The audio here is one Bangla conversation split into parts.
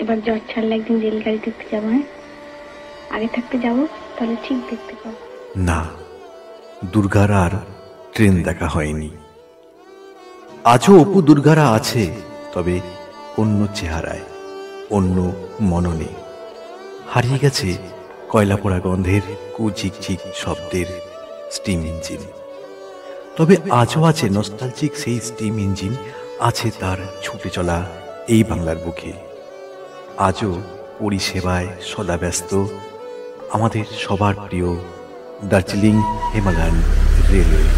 এবার জ্বর ছাড়লে একদিন রেলগাড়ি দেখতে যাবো। হ্যাঁ, আগে থাকতে যাবো, তাহলে ঠিক দেখতে পাবো। না, দুর্গার আর ট্রেন দেখা হয়নি। আজও অপু দুর্গারা আছে, তবে অন্য চেহারায়, অন্য মননে। হারিয়ে গেছে কয়লা পোড়া গন্ধের কুঝিকঝিক শব্দের স্টিম ইঞ্জিন। তবে আজও আছে নস্টালজিক সেই স্টিম ইঞ্জিন, আছে তার ছুটে চলা এই বাংলার বুকে। আজও পরিষেবায় সদা ব্যস্ত আমাদের সবার প্রিয় দার্জিলিং হিমালয়ান রেলওয়ে।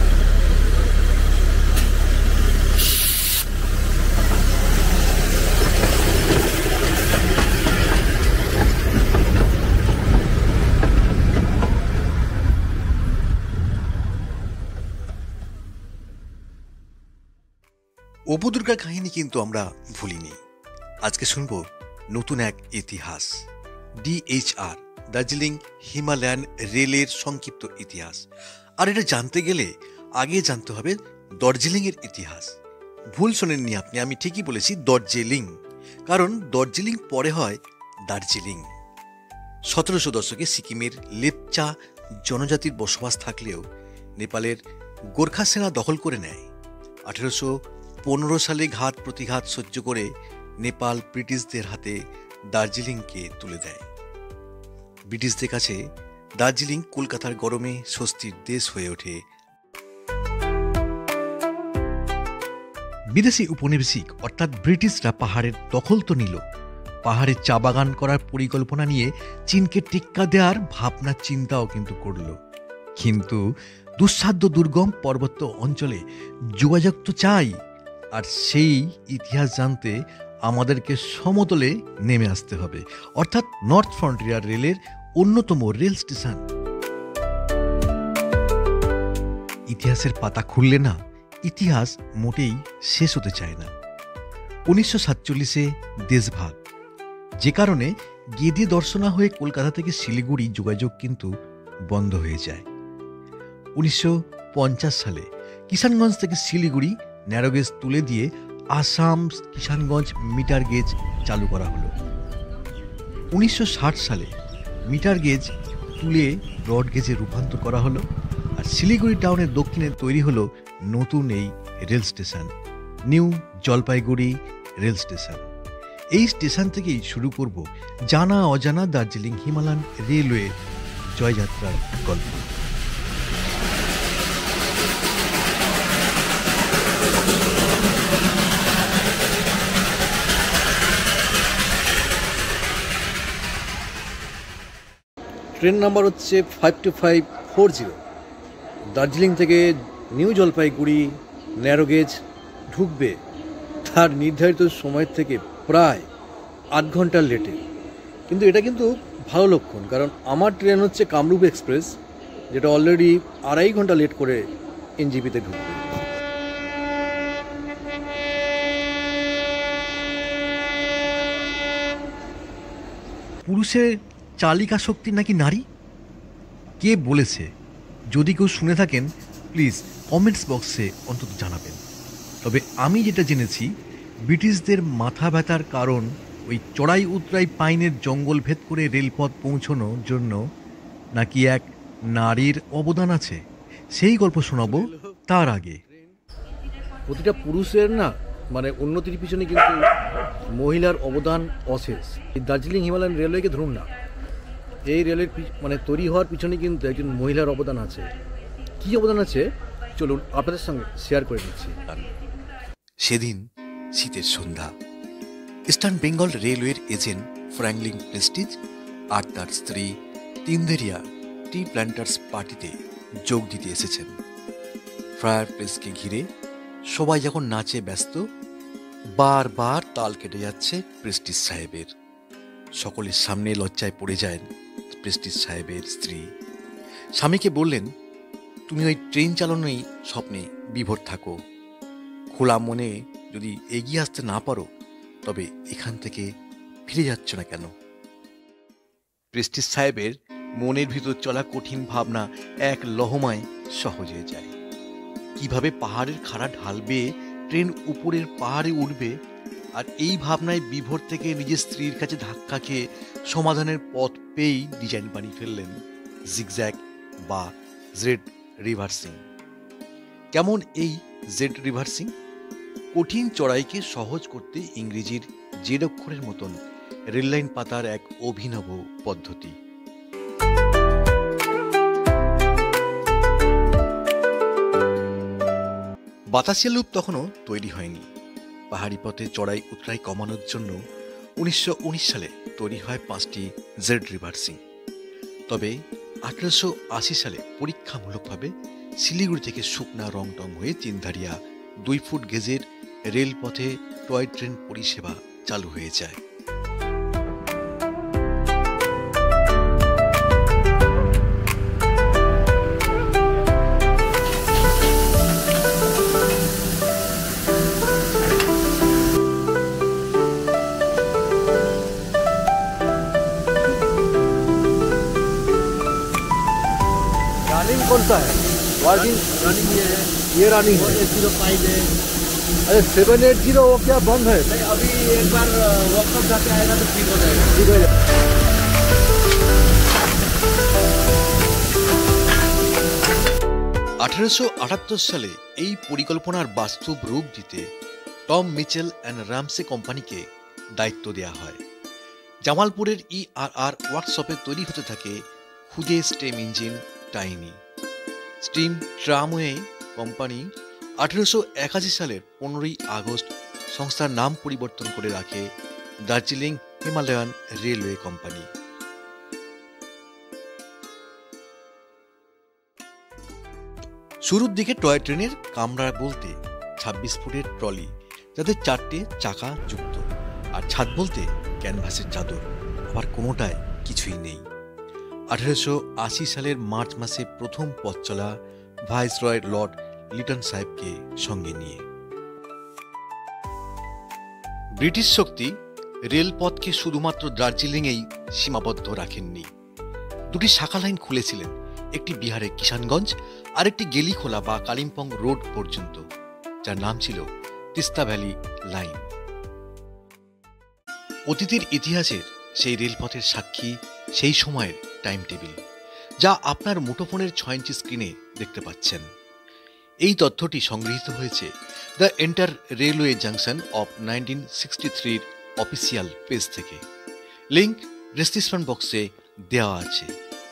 অপু দুর্গার কাহিনী কিন্তু আমরা ভুলিনি। আজকে শুনব নতুন এক ইতিহাস, DHR দার্জিলিং হিমালয়ান রেলের সংক্ষিপ্ত ইতিহাস। আর এটা জানতে গেলে আগে জানতে হবে দার্জিলিং এর ইতিহাস। ভুল শোনেননি আপনি, আমি ঠিকই বলেছি দার্জিলিং, কারণ দার্জিলিং পরে হয় দার্জিলিং। 1700 দশকে সিকিমের লেপচা জনজাতির বসবাস থাকলেও নেপালের গোর্খা সেনা দখল করে নেয়। 1815 সালে ঘাত প্রতিঘাত সহ্য করে নেপাল ব্রিটিশদের হাতে দার্জিলিংকে তুলে দেয়। ব্রিটিশদের কাছে দার্জিলিং কলকাতার গরমে স্বস্তির দেশ হয়ে ওঠে। বিদেশি উপনিবেশিক অর্থাৎ ব্রিটিশরা পাহাড়ের দখল তো নিল, পাহাড়ে চা বাগান করার পরিকল্পনা নিয়ে চীনকে টেক্কা দেওয়ার ভাবনা চিন্তাও কিন্তু করল। কিন্তু দুঃসাধ্য দুর্গম পর্বত অঞ্চলে যোগাযোগ তো চাই, আর সেই ইতিহাস জানতে আমাদেরকে সমতলে নেমে আসতে হবে, অর্থাৎ নর্থ ফ্রন্টিয়ার রেলের অন্যতম রেল স্টেশন। ইতিহাসের পাতা খুললে না, ইতিহাস মোটেই শেষ হতে চায় না। 1947-এ দেশভাগ, যে কারণে গেদে দর্শনা হয়ে কলকাতা থেকে শিলিগুড়ি যোগাযোগ কিন্তু বন্ধ হয়ে যায়। 1950 সালে কিষানগঞ্জ থেকে শিলিগুড়ি ন্যারোগেজ তুলে দিয়ে আসাম কিষানগঞ্জ মিটার গেজ চালু করা হলো। 1960 সালে মিটার গেজ তুলে ব্রড গেজে রূপান্তর করা হলো, আর শিলিগুড়ি টাউনের দক্ষিণে তৈরি হলো নতুন এই rail station, new Jalpaiguri rail station. এই স্টেশন থেকেই শুরু করব জানা অজানা দার্জিলিং হিমালয়ান রেলওয়ে জয়যাত্রার গল্প। ট্রেন নাম্বার হচ্ছে 52540। দার্জিলিং থেকে নিউ জলপাইগুড়ি ন্যারোগেজ ঢুকবে তার নির্ধারিত সময় থেকে প্রায় 8 ঘন্টার লেটে। কিন্তু এটা কিন্তু ভালো লক্ষণ, কারণ আমার ট্রেন হচ্ছে কামরূপ এক্সপ্রেস, যেটা অলরেডি 2.5 ঘন্টা লেট করে এনজিপিতে ঢুকবে। পুরুষের চালিকা শক্তি নাকি নারী? কে বলেছে? যদি কেউ শুনে থাকেন প্লিজ কমেন্টস বক্সে অন্তত জানাবেন। তবে আমি যেটা জেনেছি, ব্রিটিশদের মাথা ব্যথার কারণ ওই চড়াই উতরাই পাইনের জঙ্গল ভেদ করে রেলপথ পৌঁছানোর জন্য নাকি এক নারীর অবদান আছে। সেই গল্প শোনাবো তার আগে। প্রতিটা পুরুষের না মানে উন্নতির পিছনে কিন্তু মহিলার অবদান অশেষ। এই দার্জিলিং হিমালয়ান রেলওয়েকে ধরুন না, এই রেলের মানে তৈরি হওয়ার পিছনে কিন্তু একজন মহিলার অবদান আছে। কী অবদান আছে চলুন আপনাদের সঙ্গে শেয়ার করে দিচ্ছি। সেদিন শীতের সন্ধ্যা, ইস্টার্ন বেঙ্গল রেলওয়ের এজেন্ট ফ্র্যাঙ্কলিন প্রেস্টিজ আর তার স্ত্রী তিনদেরিয়া টি প্ল্যান্টার্স পার্টিতে যোগ দিতে এসেছেন। ফায়ার প্লেসকে ঘিরে সবাই যখন নাচে ব্যস্ত, বারবার তাল কেটে যাচ্ছে প্রেস্টিজ সাহেবের। সকলের সামনে লজ্জায় পড়ে যায় প্রেস্টিজ সাহেবের স্ত্রী। স্বামীকে বললেন, তুমি ওই ট্রেন চালানোই স্বপ্নে বিভোর থাকো, খোলা মনে যদি এগিয়ে আসতে না পারো তবে এখান থেকে ফিরে যাচ্ছ না কেন? প্রেস্টিজ সাহেবের মনের ভিতর চলা কঠিন ভাবনা এক লহমায় সহজ হয়ে যায়। কিভাবে পাহাড়ের খাড়া ঢাল বেয়ে ট্রেন উপরের পাহাড়ে উঠবে আর এই ভাবনায় বিভোর থেকে নিজের স্ত্রীর কাছে ধাক্কা খেয়ে সমাধানের পথ পেয়েই ডিজাইন বানিয়ে ফেললেন জিগজ্যাগ বা জেড রিভার্সিং। কেমন এই জেড রিভার্সিং? কঠিন চড়াইকে সহজ করতে ইংরেজির জেড অক্ষরের মতন রেললাইন পাতার এক অভিনব পদ্ধতি। বাতাসিয়া লুপ তখনও তৈরি হয়নি। পাহাড়ি পথে চড়াই উতরাই কমানোর জন্য 1919 সালে তৈরি হয় 5টি জেড রিভার্সিং। তবে 1880 সালে পরীক্ষামূলকভাবে শিলিগুড়ি থেকে শুকনা রংটং হয়ে চিনধারিয়া 2 ফুট গেজের রেলপথে টয় ট্রেন পরিষেবা চালু হয়ে যায়। रनिंग कौन सा है? वर्किंग रनिंग ये रनिंग है। 805 है। अरे 780 वो क्या बंद है? नहीं, अभी एक बार वर्कशॉप जाके आएगा तो ठीक हो जाएगा। ठीक है। 1878 সালে এই পরিকল্পনার বাস্তব রূপ দিতে টম মিচেল অ্যান্ড রামসে কোম্পানিকে দায়িত্ব দেওয়া হয়। জামালপুরের ERR ওয়ার্কশপে তৈরি হতে থাকে খুদে stem engine tiny. Steam tramway company 1881 সালের 15ই আগস্ট সংস্থার নাম পরিবর্তন করে রাখে দার্জিলিং হিমালয়ান রেলওয়ে কোম্পানি। শুরুর দিকে টয় ট্রেনের কামরা বলতে 26 ফুটের ট্রলি যাদের 4টে চাকা যুক্ত, আর ছাদ বলতে ক্যানভাসের চাদর, আবার কোনোটায় কিছুই নেই। 1880 সালের মার্চ মাসে প্রথম পথ চলা ভাইসরয় লর্ড লিটন সাহেবকে সঙ্গে নিয়ে। ব্রিটিশ শক্তি রেলপথকে শুধুমাত্র দার্জিলিংয়েই সীমাবদ্ধ রাখেননি। 2টি শাখা লাইন খুলেছিলেন, একটি বিহারের কিষানগঞ্জ আর একটি গেলিখোলা বা কালিম্পং রোড পর্যন্ত, যার নাম ছিল তিস্তা ভ্যালি লাইন। অতীতের ইতিহাসের সেই রেলপথের সাক্ষী সেই সময়ের টাইম টেবিল, যা আপনার মুঠোফোনের 6 ইঞ্চি স্ক্রিনে দেখতে পাচ্ছেন। এই তথ্যটি সংগৃহীত হয়েছে the enter railway junction of 1963 official page থেকে। লিঙ্ক ডেসক্রিপশন বক্সে দেওয়া আছে।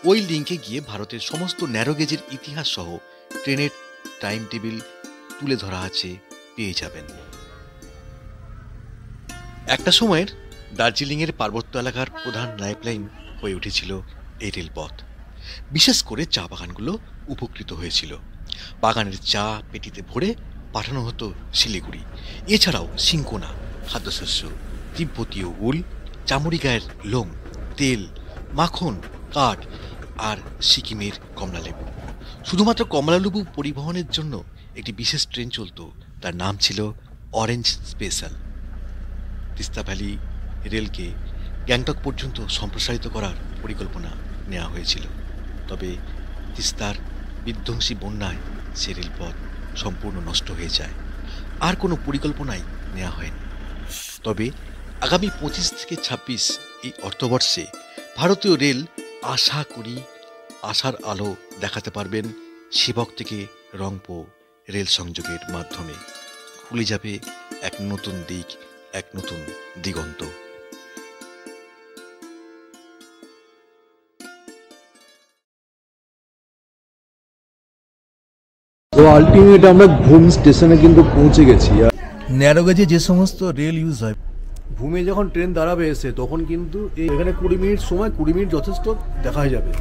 ওই লিঙ্কে গিয়ে ভারতের সমস্ত ন্যারোগেজের ইতিহাস সহ ট্রেনের টাইম টেবিল তুলে ধরা আছে, পেয়ে যাবেন। একটা সময়ের দার্জিলিংয়ের পার্বত্য এলাকার প্রধান লাইফলাইন হয়ে উঠেছিল এই রেলপথ। বিশেষ করে চা বাগানগুলো উপকৃত হয়েছিল। বাগানের চা পেটিতে ভরে পাঠানো হতো শিলিগুড়ি। এছাড়াও সিংকোনা, খাদ্যশস্য, তিব্বতীয় উল, চামড়ি গায়ের লোম, তেল, মাখন, কাঠ আর সিকিমের কমলালেবু। শুধুমাত্র কমলালেবু পরিবহনের জন্য একটি বিশেষ ট্রেন চলত, তার নাম ছিল অরেঞ্জ স্পেশাল। তিস্তা ভ্যালি রেলকে গ্যাংটক পর্যন্ত সম্প্রসারিত করার পরিকল্পনা নেওয়া হয়েছিল, তবে তিস্তার বিধ্বংসী বন্যায় সে রেলপথ সম্পূর্ণ নষ্ট হয়ে যায়। আর কোনো পরিকল্পনাই নেওয়া হয়নি। তবে আগামী 25 থেকে 26 এই অর্থবর্ষে ভারতীয় রেল আশা করি আশার আলো দেখাতে পারবেন। সেবক থেকে রংপো রেল সংযোগের মাধ্যমে খুলে যাবে এক নতুন দিক, এক নতুন দিগন্ত। তো আলটিমেট আমরা ঘুম স্টেশনে কিন্তু পৌঁছে গেছি। ন্যারোগেজে যে সমস্ত রেল ইউজ হয়, ঘুমে যখন ট্রেন দাঁড়াবে এসে, তখন কিন্তু এখানে 20 মিনিট সময়, 20 মিনিট যথেষ্ট দেখা যাবে।